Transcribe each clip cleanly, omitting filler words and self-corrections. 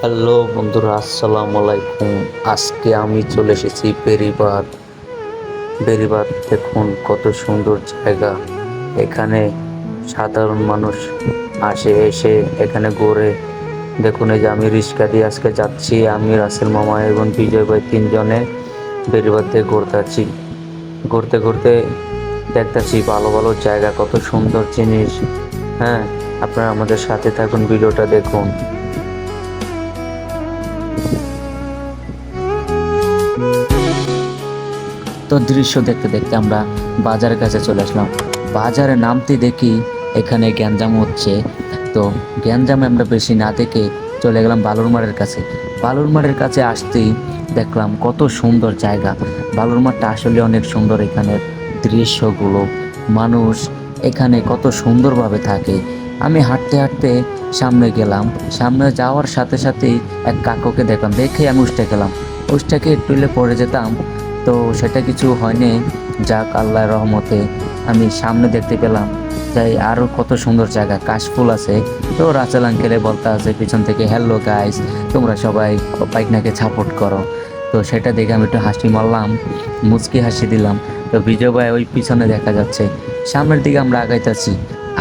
Hello বন্ধুরা, আসসালামু আলাইকুম। আজকে আমি চলে এসেছি বেড়িবাঁধ। বেড়িবাঁধ দেখুন কত সুন্দর জায়গা। এখানে সাধারণ মানুষ আসে, এসে এখানে ঘোরে। দেখুন এই যে আমি রিক্সা দিয়ে আজকে যাচ্ছি, আমি রাসেল মামা এবং বিজয় ভাই তিনজনে বেড়িবাঁধ দিয়ে ঘুরতেছি। ঘুরতে ঘুরতে দেখতেছি ভালো ভালো জায়গা, কত সুন্দর জিনিস। হ্যাঁ, আপনারা আমাদের সাথে থাকুন, ভিডিওটা দেখুন। তো দৃশ্য দেখতে দেখতে আমরা বাজারের কাছে চলে আসলাম। বাজারে নামতে দেখি এখানে গ্যাঞ্জাম হচ্ছে। তো গ্যাঞ্জামে আমরা বেশি না দেখে চলে গেলাম বালুর মাঠের কাছে। বালুর মাঠের কাছে আসতেই দেখলাম কত সুন্দর জায়গা। বালুর মাঠটা আসলে অনেক সুন্দর, এখানের দৃশ্যগুলো, মানুষ এখানে কত সুন্দরভাবে থাকে। আমি হাঁটতে হাঁটতে সামনে গেলাম, সামনে যাওয়ার সাথে সাথেই এক কাকুকে দেখলাম, দেখে আমি উঠতে গেলাম। উঠটাকে টুলে পড়ে যেতাম, তো সেটা কিছু হয়নি। যাক, আল্লাহর রহমতে আমি সামনে দেখতে পেলাম যাই আরও কত সুন্দর জায়গা, কাশফুল আছে। তো রাসেল আঙ্কেলে বলতে আছে পিছন থেকে, হ্যালো গাইস, তোমরা সবাই পাইকনাকে সাপোর্ট করো। তো সেটা দেখে আমি একটু হাসি মারলাম, মুচকি হাসি দিলাম। তো বিজয় ভাই ওই পিছনে দেখা যাচ্ছে। সামনের দিকে আমরা আগাইতেছি,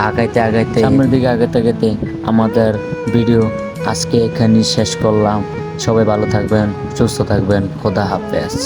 আগাইতে সামনের দিকে আগাইতে আগাইতে আমাদের ভিডিও আজকে এখানেই শেষ করলাম। সবাই ভালো থাকবেন, সুস্থ থাকবেন, খোদা হাফেজ।